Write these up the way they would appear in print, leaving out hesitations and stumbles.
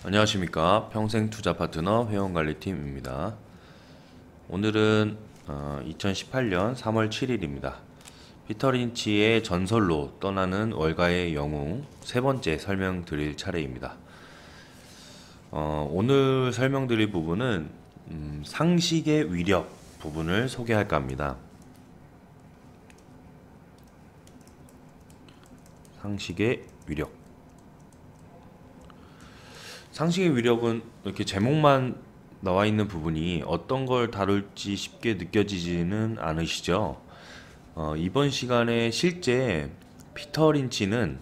안녕하십니까. 평생투자파트너 회원관리팀입니다. 오늘은 2018년 3월 7일입니다. 피터 린치의 전설로 떠나는 월가의 영웅 세 번째 설명드릴 차례입니다. 오늘 설명드릴 부분은 상식의 위력 부분을 소개할까 합니다. 상식의 위력. 상식의 위력은 이렇게 제목만 나와 있는 부분이 어떤 걸 다룰지 쉽게 느껴지지는 않으시죠? 이번 시간에 실제 피터 린치는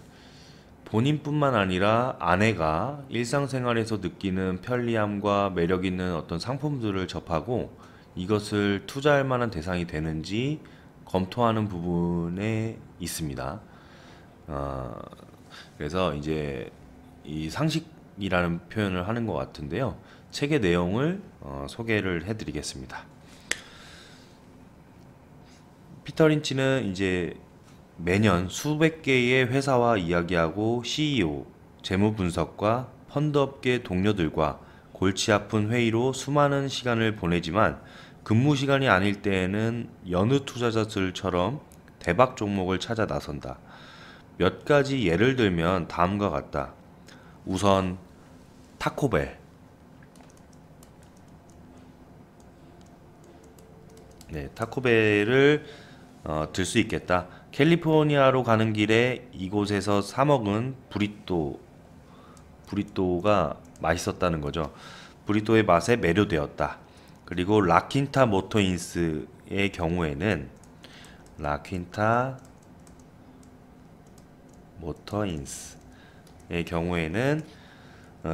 본인뿐만 아니라 아내가 일상생활에서 느끼는 편리함과 매력 있는 어떤 상품들을 접하고 이것을 투자할 만한 대상이 되는지 검토하는 부분에 있습니다. 그래서 이제 이 상식이라는 표현을 하는 것 같은데요. 책의 내용을 소개를 해드리겠습니다. 피터 린치는 이제 매년 수백 개의 회사와 이야기하고 CEO, 재무 분석과 펀드업계 동료들과 골치 아픈 회의로 수많은 시간을 보내지만 근무 시간이 아닐 때에는 여느 투자자들처럼 대박 종목을 찾아 나선다. 몇 가지 예를 들면 다음과 같다. 우선 타코벨. 타코벨을 들 수 있겠다. 캘리포니아로 가는 길에 이곳에서 사 먹은 브리또가 맛있었다는 거죠. 브리또의 맛에 매료되었다. 그리고 라퀸타 모터인스의 경우에는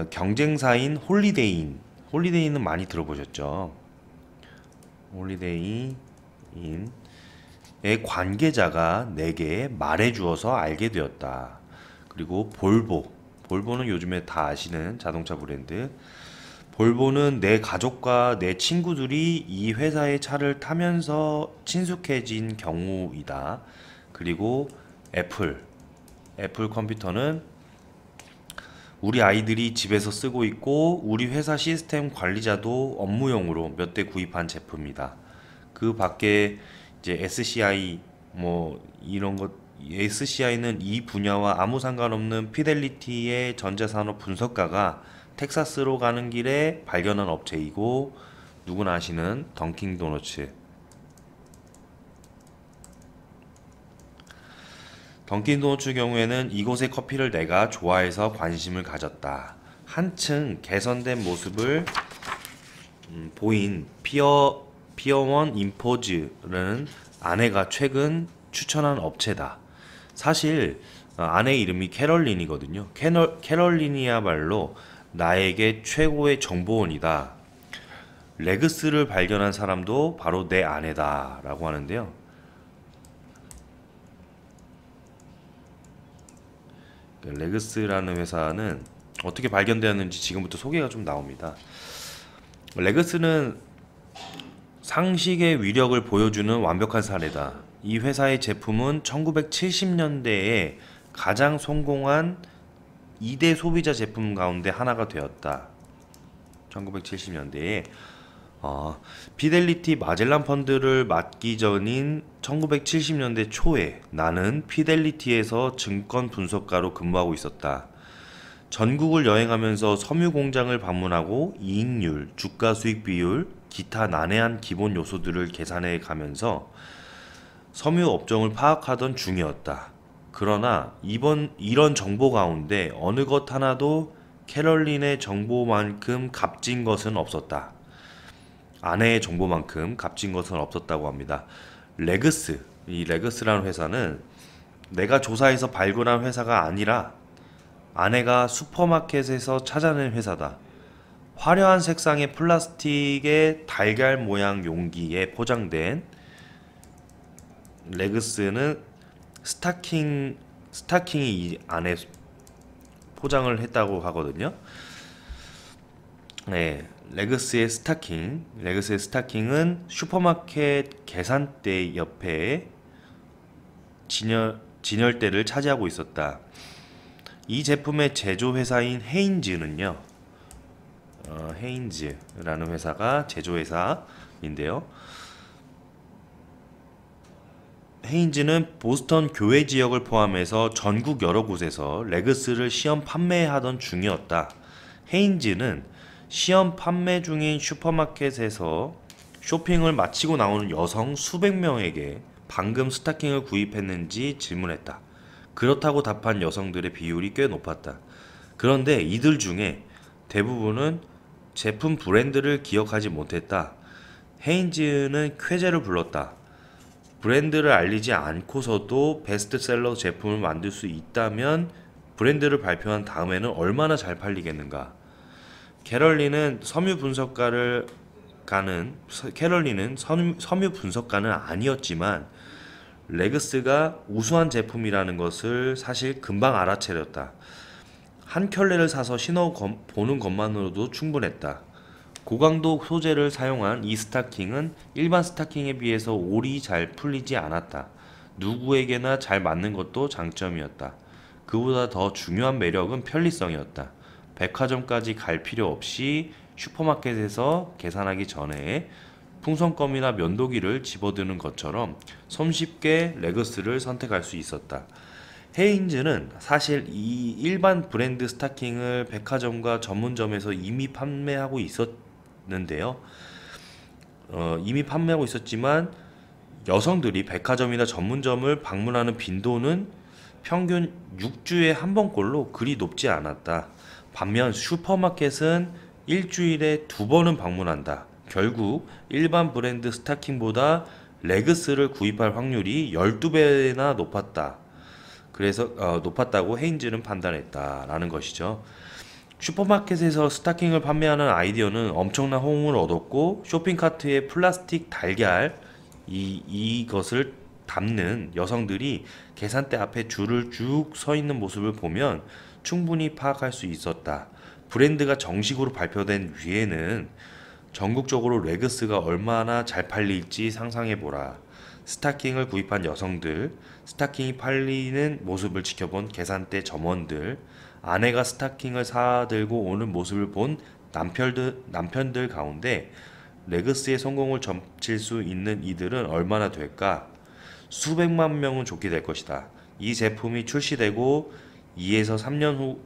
경쟁사인 홀리데이는 많이 들어보셨죠? 홀리데이인의 관계자가 내게 말해주어서 알게 되었다. 그리고 볼보는 요즘에 다 아시는 자동차 브랜드. 볼보는 내 가족과 내 친구들이 이 회사의 차를 타면서 친숙해진 경우이다. 그리고 애플 컴퓨터는 우리 아이들이 집에서 쓰고 있고 우리 회사 시스템 관리자도 업무용으로 몇 대 구입한 제품이다. 그 밖에 이제 SCI 이런 것, SCI는 이 분야와 아무 상관없는 피델리티의 전자산업 분석가가 텍사스로 가는 길에 발견한 업체이고 누구나 아시는 던킨 도너츠. 던킨 도너츠 경우에는 이곳의 커피를 내가 좋아해서 관심을 가졌다. 한층 개선된 모습을 보인 피어원 인포즈라는 아내가 최근 추천한 업체다. 사실 아내 이름이 캐럴린이거든요. 캐럴린이야말로 나에게 최고의 정보원이다. 레그스를 발견한 사람도 바로 내 아내다 라고 하는데요. 레그스라는 회사는 어떻게 발견되었는지 지금부터 소개가 좀 나옵니다. 레그스는 상식의 위력을 보여주는 완벽한 사례다. 이 회사의 제품은 1970년대에 가장 성공한 2대 소비자 제품 가운데 하나가 되었다. 1970년대에 피델리티 마젤란 펀드를 맡기 전인 1970년대 초에 나는 피델리티에서 증권 분석가로 근무하고 있었다. 전국을 여행하면서 섬유 공장을 방문하고 이익률, 주가 수익 비율, 기타 난해한 기본 요소들을 계산해 가면서 섬유 업종을 파악하던 중이었다. 그러나 이런 정보 가운데 어느 것 하나도 캐럴린의 정보만큼 값진 것은 없었다. 아내의 정보만큼 값진 것은 없었다고 합니다. 이 레그스라는 회사는 내가 조사해서 발굴한 회사가 아니라 아내가 슈퍼마켓에서 찾아낸 회사다. 화려한 색상의 플라스틱의 달걀 모양 용기에 포장된 레그스는 스타킹이 이 안에 포장을 했다고 하거든요. 레그스의 스타킹은 슈퍼마켓 계산대 옆에 진열대를 차지하고 있었다. 이 제품의 제조 회사인 헤인즈는요, 헤인즈라는 회사가 제조 회사인데요. 헤인즈는 보스턴 교외 지역을 포함해서 전국 여러 곳에서 레그스를 시험 판매하던 중이었다. 헤인즈는 시험 판매 중인 슈퍼마켓에서 쇼핑을 마치고 나오는 여성 수백 명에게 방금 스타킹을 구입했는지 질문했다. 그렇다고 답한 여성들의 비율이 꽤 높았다. 그런데 이들 중에 대부분은 제품 브랜드를 기억하지 못했다. 헤인즈는 쾌재를 불렀다. 브랜드를 알리지 않고서도 베스트셀러 제품을 만들 수 있다면 브랜드를 발표한 다음에는 얼마나 잘 팔리겠는가. 캐럴린은 섬유 분석가는 아니었지만 레그스가 우수한 제품이라는 것을 사실 금방 알아차렸다. 한 켤레를 사서 신어보는 것만으로도 충분했다. 고강도 소재를 사용한 이 스타킹은 일반 스타킹에 비해서 올이 잘 풀리지 않았다. 누구에게나 잘 맞는 것도 장점이었다. 그보다 더 중요한 매력은 편리성이었다. 백화점까지 갈 필요 없이 슈퍼마켓에서 계산하기 전에 풍선껌이나 면도기를 집어드는 것처럼 손쉽게 레그스를 선택할 수 있었다. 헤인즈는 사실 이 일반 브랜드 스타킹을 백화점과 전문점에서 이미 판매하고 있었는데요. 이미 판매하고 있었지만 여성들이 백화점이나 전문점을 방문하는 빈도는 평균 6주에 한 번꼴로 그리 높지 않았다. 반면 슈퍼마켓은 일주일에 2번은 방문한다. 결국 일반 브랜드 스타킹보다 레그스를 구입할 확률이 12배나 높았다고 헤인즈는 판단했다라는 것이죠. 슈퍼마켓에서 스타킹을 판매하는 아이디어는 엄청난 호응을 얻었고, 쇼핑카트에 플라스틱 달걀 이것을 담는 여성들이 계산대 앞에 줄을 쭉 서 있는 모습을 보면 충분히 파악할 수 있었다. 브랜드가 정식으로 발표된 뒤에는 전국적으로 레그스가 얼마나 잘 팔릴지 상상해보라. 스타킹을 구입한 여성들, 스타킹이 팔리는 모습을 지켜본 계산대 점원들, 아내가 스타킹을 사들고 오는 모습을 본 남편들 가운데 레그스의 성공을 점칠 수 있는 이들은 얼마나 될까? 수백만 명은 좋게 될 것이다. 이 제품이 출시되고 2에서 3년이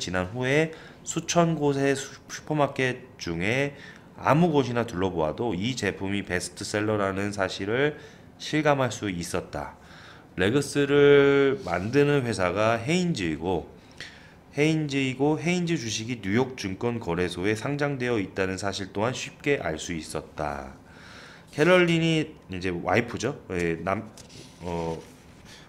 지난 후에 수천 곳의 슈퍼마켓 중에 아무 곳이나 둘러보아도 이 제품이 베스트셀러라는 사실을 실감할 수 있었다. 레그스를 만드는 회사가 헤인즈 주식이 뉴욕 증권거래소에 상장되어 있다는 사실 또한 쉽게 알 수 있었다. 캐럴린이 이제 와이프죠.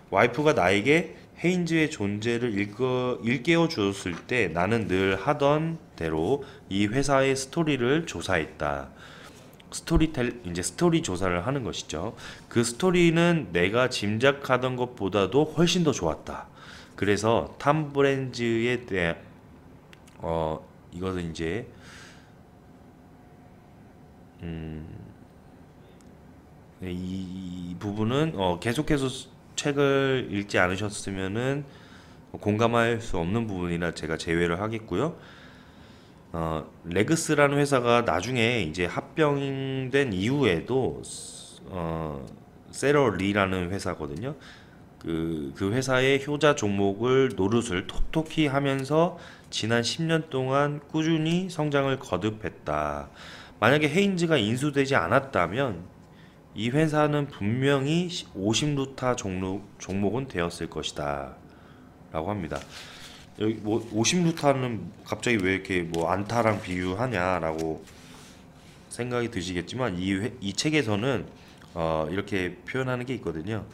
와이프가 나에게 헤인즈의 존재를 일깨워 주었을 때 나는 늘 하던 대로 이 회사의 스토리를 조사했다. 스토리 조사를 하는 것이죠. 그 스토리는 내가 짐작하던 것보다도 훨씬 더 좋았다. 그래서 탐 브랜즈에 대해 이것은 이제 이 부분은 계속해서 책을 읽지 않으셨으면은 공감할 수 없는 부분이라 제가 제외를 하겠고요. 레그스라는 회사가 나중에 이제 합병된 이후에도 세러리라는 회사거든요. 그 회사의 효자 종목을 노릇을 톡톡히 하면서 지난 10년 동안 꾸준히 성장을 거듭했다. 만약에 헤인즈가 인수되지 않았다면 이 회사는 분명히 50루타 종목은 되었을 것이다 라고 합니다. 여기 뭐 50루타는 갑자기 왜 이렇게 뭐 안타랑 비유하냐라고 생각이 드시겠지만 이 책에서는 이렇게 표현하는 게 있거든요.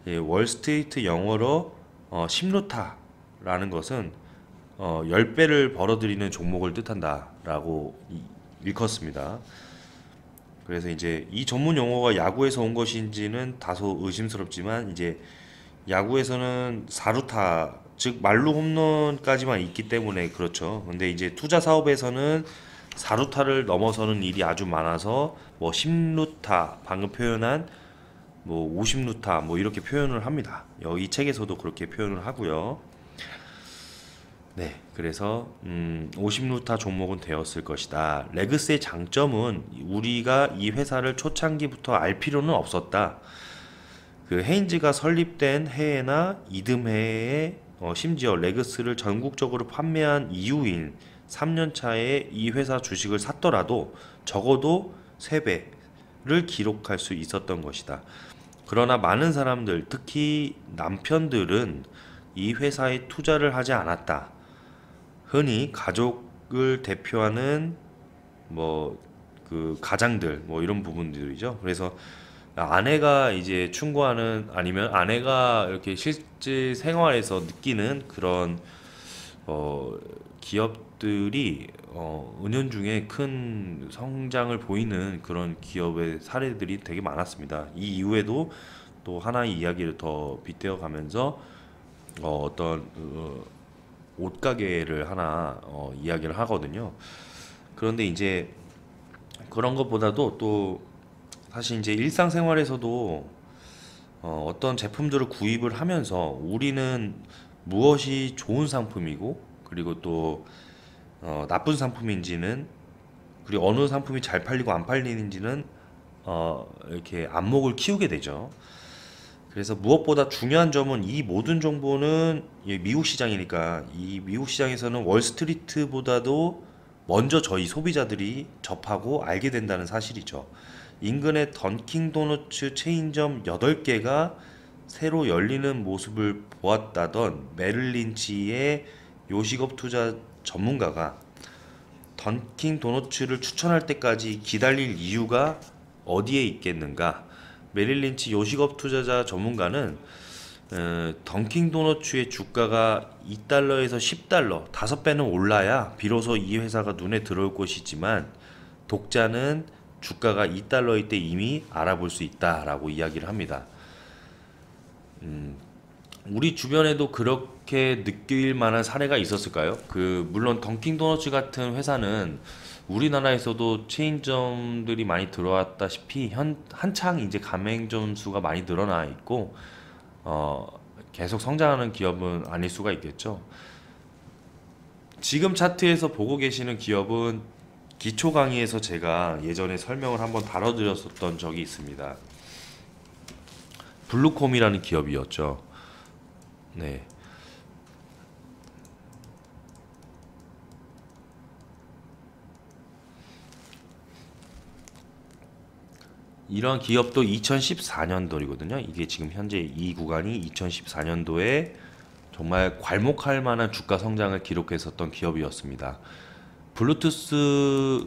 월스트리트 영어로 10루타라는 것은 10배를 벌어들이는 종목을 뜻한다 라고 일컫습니다. 그래서 이제 이 전문 용어가 야구에서 온 것인지는 다소 의심스럽지만 이제 야구에서는 4루타, 즉 말루 홈런까지만 있기 때문에 그렇죠. 근데 이제 투자 사업에서는 4루타를 넘어서는 일이 아주 많아서 뭐 10루타, 방금 표현한 뭐 50루타 뭐 이렇게 표현을 합니다. 이 책에서도 그렇게 표현을 하고요. 네, 그래서 50루타 종목은 되었을 것이다. 레그스의 장점은 우리가 이 회사를 초창기부터 알 필요는 없었다. 그 헤인즈가 설립된 해에나 이듬해에 심지어 레그스를 전국적으로 판매한 이후인 3년 차에 이 회사 주식을 샀더라도 적어도 3배를 기록할 수 있었던 것이다. 그러나 많은 사람들, 특히 남편들은 이 회사에 투자를 하지 않았다. 흔히 가족을 대표하는 뭐 그 가장들 뭐 이런 부분들이죠. 그래서 아내가 이제 충고하는 아니면 아내가 이렇게 실제 생활에서 느끼는 그런 기업들이 은연중에 큰 성장을 보이는 그런 기업의 사례들이 되게 많았습니다. 이 이후에도 또 하나의 이야기를 더 빗대어 가면서 어떤 옷가게를 하나 이야기를 하거든요. 그런데 이제 그런 것보다도 또 사실 이제 일상생활에서도 어떤 제품들을 구입을 하면서 우리는 무엇이 좋은 상품이고 그리고 또 나쁜 상품인지는 그리고 어느 상품이 잘 팔리고 안 팔리는지는 이렇게 안목을 키우게 되죠. 그래서 무엇보다 중요한 점은 이 모든 정보는 미국 시장이니까 이 미국 시장에서는 월스트리트보다도 먼저 저희 소비자들이 접하고 알게 된다는 사실이죠. 인근의 던킨 도너츠 체인점 8개가 새로 열리는 모습을 보았다던 메릴 린치의 요식업 투자 전문가가 던킨 도너츠를 추천할 때까지 기다릴 이유가 어디에 있겠는가? 메릴 린치 요식업 투자자 전문가는 던킨 도너츠의 주가가 2달러에서 10달러, 5배는 올라야 비로소 이 회사가 눈에 들어올 것이지만 독자는 주가가 2달러일 때 이미 알아볼 수 있다라고 이야기를 합니다. 우리 주변에도 그렇게 느낄 만한 사례가 있었을까요? 물론 던킨 도너츠 같은 회사는 우리나라에서도 체인점들이 많이 들어왔다시피 한창 이제 가맹점 수가 많이 늘어나 있고 계속 성장하는 기업은 아닐 수가 있겠죠. 지금 차트에서 보고 계시는 기업은 기초 강의에서 제가 예전에 설명을 한번 다뤄드렸었던 적이 있습니다. 블루콤이라는 기업이었죠. 네. 이런 기업도 2014년도이거든요. 이게 지금 현재 이 구간이 2014년도에 정말 괄목할 만한 주가 성장을 기록했었던 기업이었습니다. 블루투스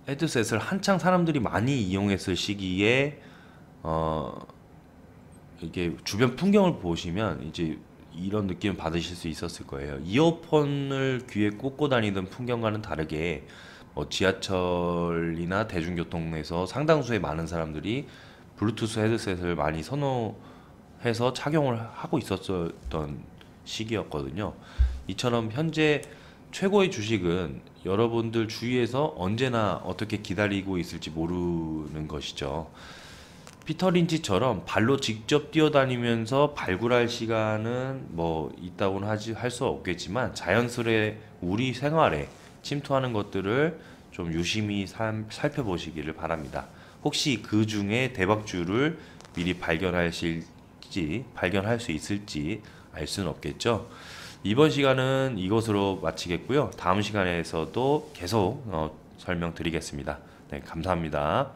헤드셋을 한창 사람들이 많이 이용했을 시기에 이게 주변 풍경을 보시면 이제 이런 느낌을 받으실 수 있었을 거예요. 이어폰을 귀에 꽂고 다니던 풍경과는 다르게 지하철이나 대중교통에서 상당수의 많은 사람들이 블루투스 헤드셋을 많이 선호해서 착용을 하고 있었던 시기였거든요. 이처럼 현재 최고의 주식은 여러분들 주위에서 언제나 어떻게 기다리고 있을지 모르는 것이죠. 피터 린치처럼 발로 직접 뛰어다니면서 발굴할 시간은 뭐 있다고는 할 수 없겠지만 자연스레 우리 생활에 침투하는 것들을 좀 유심히 살펴보시기를 바랍니다. 혹시 그 중에 대박주를 미리 발견할 수 있을지 알 수는 없겠죠. 이번 시간은 이것으로 마치겠고요. 다음 시간에서도 계속 설명드리겠습니다. 네, 감사합니다.